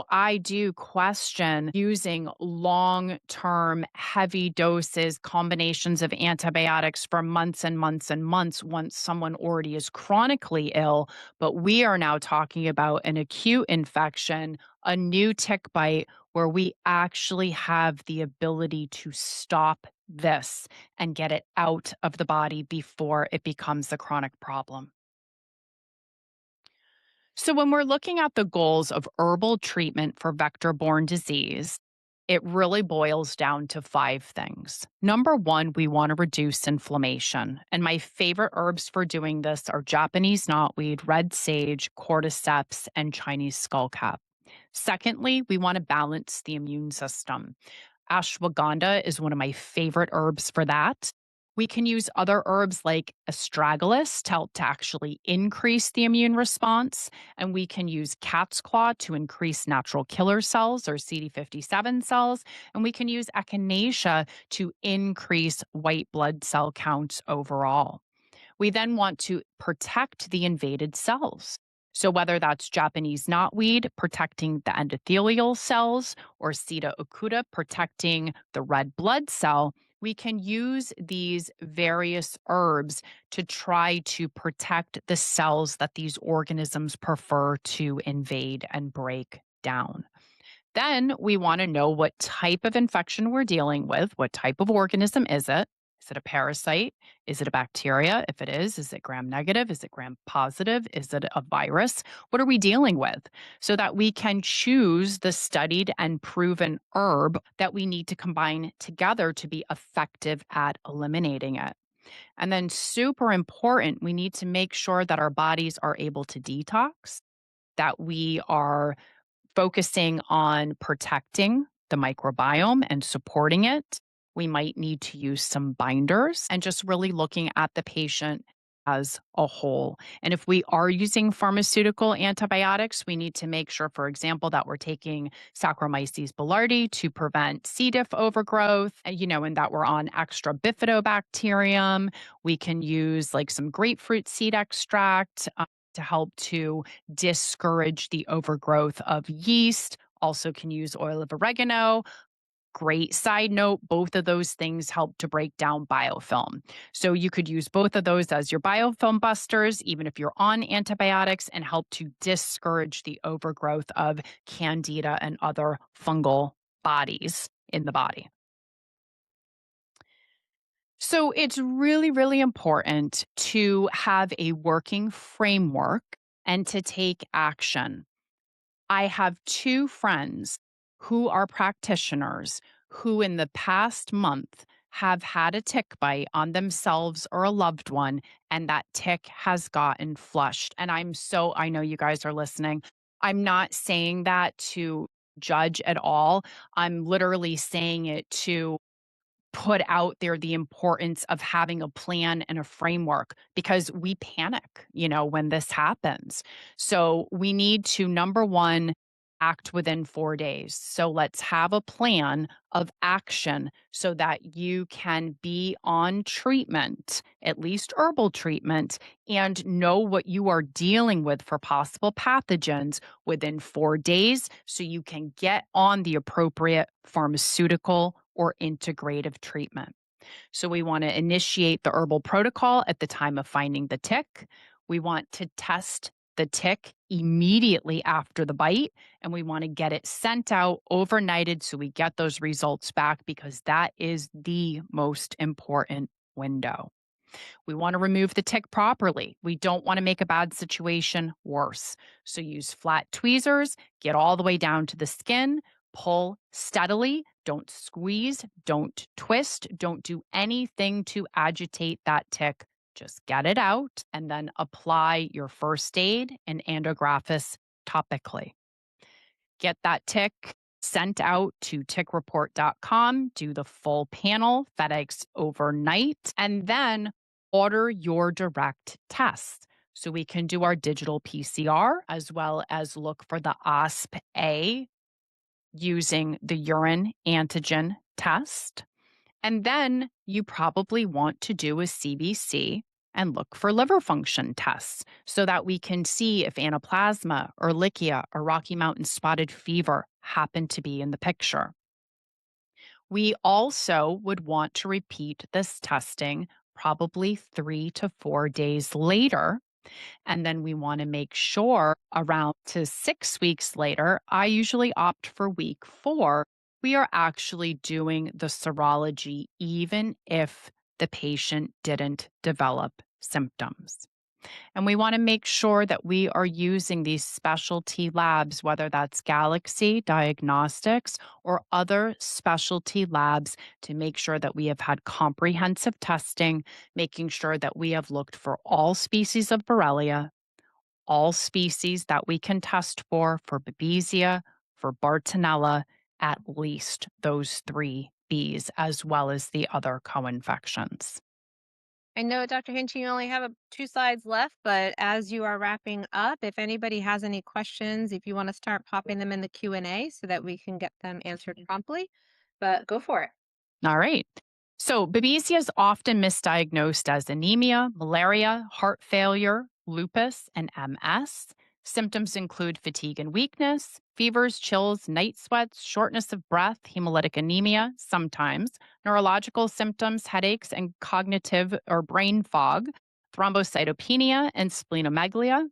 I do question using long term, heavy doses, combinations of antibiotics for months and months and months once someone already is chronically ill. But we are now talking about an acute infection, a new tick bite, where we actually have the ability to stop this and get it out of the body before it becomes a chronic problem. So, when we're looking at the goals of herbal treatment for vector borne disease, it really boils down to 5 things. Number one, we want to reduce inflammation. And my favorite herbs for doing this are Japanese knotweed, red sage, cordyceps, and Chinese skullcap. Secondly, we want to balance the immune system. Ashwagandha is one of my favorite herbs for that. We can use other herbs like astragalus to help to actually increase the immune response. And we can use cat's claw to increase natural killer cells or CD57 cells. And we can use echinacea to increase white blood cell counts overall. We then want to protect the invaded cells. So, whether that's Japanese knotweed protecting the endothelial cells or Seta acuta protecting the red blood cell, we can use these various herbs to try to protect the cells that these organisms prefer to invade and break down. Then we want to know what type of infection we're dealing with. What type of organism is it? Is it a parasite? Is it a bacteria? If it is it gram negative? Is it gram positive? Is it a virus? What are we dealing with? So that we can choose the studied and proven herb that we need to combine together to be effective at eliminating it. And then, super important, we need to make sure that our bodies are able to detox, that we are focusing on protecting the microbiome and supporting it. We might need to use some binders and just really looking at the patient as a whole. And if we are using pharmaceutical antibiotics, we need to make sure, for example, that we're taking Saccharomyces boulardii to prevent C. diff overgrowth, and that we're on extra bifidobacterium. We can use like some grapefruit seed extract to help to discourage the overgrowth of yeast. Also, can use oil of oregano. Great side note, both of those things help to break down biofilm. So you could use both of those as your biofilm busters, even if you're on antibiotics, and help to discourage the overgrowth of candida and other fungal bodies in the body. So it's really, really important to have a working framework and to take action. I have two friends who are practitioners who, in the past month, have had a tick bite on themselves or a loved one, and that tick has gotten flushed. And I know you guys are listening. I'm not saying that to judge at all. I'm literally saying it to put out there the importance of having a plan and a framework because we panic, when this happens. So we need to, number one, act within 4 days. So let's have a plan of action so that you can be on treatment, at least herbal treatment, and know what you are dealing with for possible pathogens within 4 days so you can get on the appropriate pharmaceutical or integrative treatment. So we want to initiate the herbal protocol at the time of finding the tick. We want to test the tick immediately after the bite, and we want to get it sent out overnighted so we get those results back because that is the most important window. We want to remove the tick properly. We don't want to make a bad situation worse. So use flat tweezers, get all the way down to the skin, pull steadily, don't squeeze, don't twist, don't do anything to agitate that tick. Just get it out and then apply your first aid and antigraphis topically. Get that tick sent out to tickreport.com, do the full panel, FedEx overnight, and then order your direct test. So we can do our digital PCR as well as look for the OSP-A using the urine antigen test. And then you probably want to do a CBC and look for liver function tests so that we can see if anaplasma, Ehrlichia, or Rocky Mountain spotted fever happen to be in the picture. We also would want to repeat this testing probably 3 to 4 days later. And then we want to make sure around to 6 weeks later, I usually opt for week 4. We are actually doing the serology, even if the patient didn't develop symptoms. And we want to make sure that we are using these specialty labs, whether that's Galaxy Diagnostics or other specialty labs, to make sure that we have had comprehensive testing, making sure that we have looked for all species of Borrelia, all species that we can test for Babesia, for Bartonella, at least those 3 Bs, as well as the other co-infections. I know, Dr. Hinchey, you only have 2 slides left, but as you are wrapping up, if anybody has any questions, if you want to start popping them in the Q&A so that we can get them answered promptly, but go for it. All right. So, Babesia is often misdiagnosed as anemia, malaria, heart failure, lupus, and MS. Symptoms include fatigue and weakness, fevers, chills, night sweats, shortness of breath, hemolytic anemia, sometimes, neurological symptoms, headaches, and cognitive or brain fog, thrombocytopenia, and splenomegaly.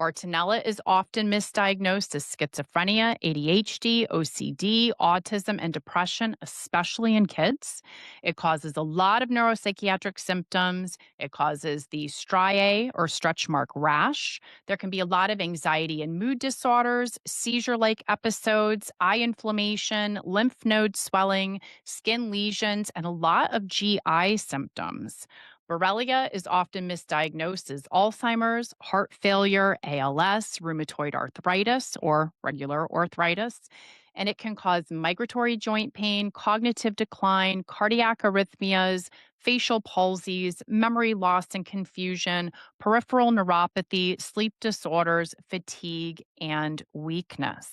Bartonella is often misdiagnosed as schizophrenia, ADHD, OCD, autism, and depression, especially in kids. It causes a lot of neuropsychiatric symptoms. It causes the striae or stretch mark rash. There can be a lot of anxiety and mood disorders, seizure like episodes, eye inflammation, lymph node swelling, skin lesions, and a lot of GI symptoms. Borrelia is often misdiagnosed as Alzheimer's, heart failure, ALS, rheumatoid arthritis, or regular arthritis. And it can cause migratory joint pain, cognitive decline, cardiac arrhythmias, facial palsies, memory loss and confusion, peripheral neuropathy, sleep disorders, fatigue, and weakness.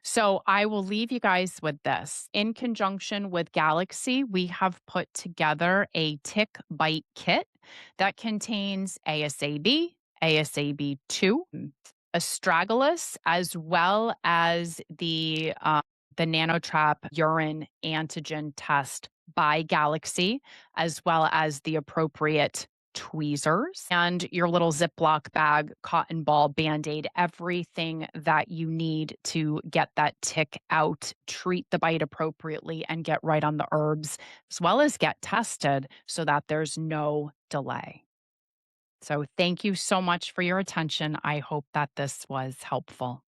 So I will leave you guys with this. In conjunction with Galaxy, we have put together a tick bite kit that contains ASAB, ASAB2, astragalus, as well as the nanotrap urine antigen test by Galaxy, as well as the appropriate tweezers and your little Ziploc bag, cotton ball, band aid, everything that you need to get that tick out, treat the bite appropriately, and get right on the herbs, as well as get tested so that there's no delay. So, thank you so much for your attention. I hope that this was helpful.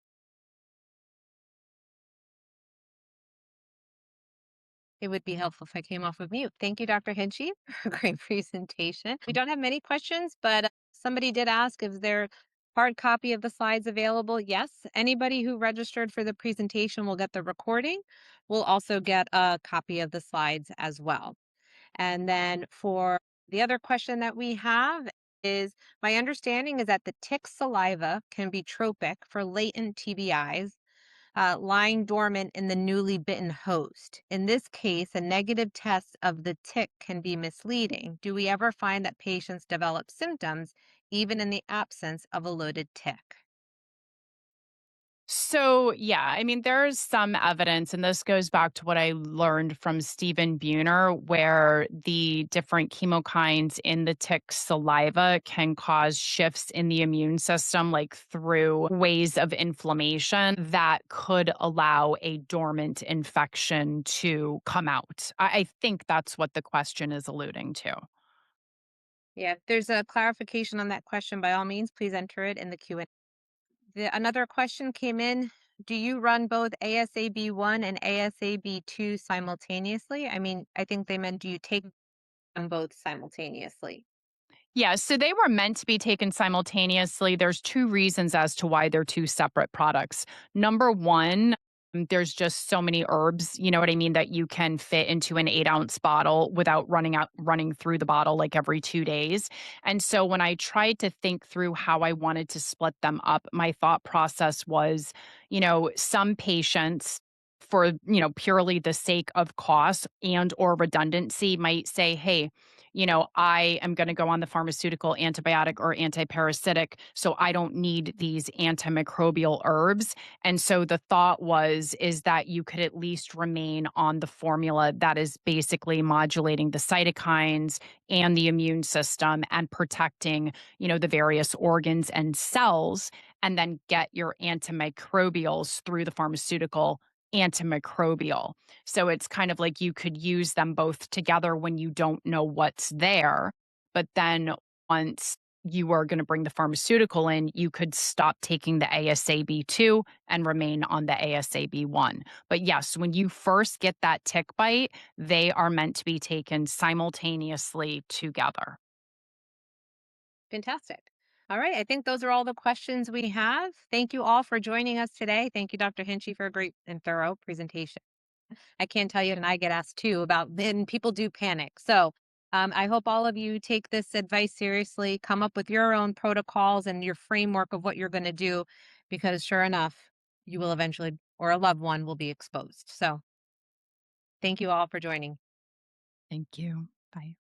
It would be helpful if I came off of mute. Thank you, Dr. Hinchey, for a great presentation. We don't have many questions, but somebody did ask, is there hard copy of the slides available? Yes. Anybody who registered for the presentation will get the recording. We'll also get a copy of the slides as well. And then for the other question that we have is, my understanding is that the tick saliva can be tropic for latent TBIs, lying dormant in the newly bitten host. In this case, a negative test of the tick can be misleading. Do we ever find that patients develop symptoms even in the absence of a loaded tick? So, yeah, I mean, there's some evidence, and this goes back to what I learned from Stephen Buhner, where the different chemokines in the tick saliva can cause shifts in the immune system, like through ways of inflammation that could allow a dormant infection to come out. I think that's what the question is alluding to. Yeah, if there's a clarification on that question, by all means, please enter it in the Q&A. Another question came in. Do you run both ASAB1 and ASAB2 simultaneously? I mean, I think they meant, do you take them both simultaneously? Yeah, so they were meant to be taken simultaneously. There's two reasons as to why they're two separate products. Number one, there's just so many herbs, you know what I mean, that you can fit into an 8-ounce bottle without running through the bottle like every 2 days. And so when I tried to think through how I wanted to split them up, my thought process was, some patients for, purely the sake of cost and or redundancy might say, hey, I am going to go on the pharmaceutical antibiotic or antiparasitic, so I don't need these antimicrobial herbs. And so the thought is that you could at least remain on the formula that is basically modulating the cytokines and the immune system and protecting, the various organs and cells, and then get your antimicrobials through the pharmaceutical antimicrobial. So it's kind of like you could use them both together when you don't know what's there. But then once you are going to bring the pharmaceutical in, you could stop taking the ASAB2 and remain on the ASAB1. But yes, when you first get that tick bite, they are meant to be taken simultaneously together. Fantastic. All right. I think those are all the questions we have. Thank you all for joining us today. Thank you, Dr. Hinchey, for a great and thorough presentation. I can tell you, and I get asked too about, then people do panic. So I hope all of you take this advice seriously, come up with your own protocols and your framework of what you're going to do, because sure enough, you will eventually, or a loved one will be exposed. So thank you all for joining. Thank you. Bye.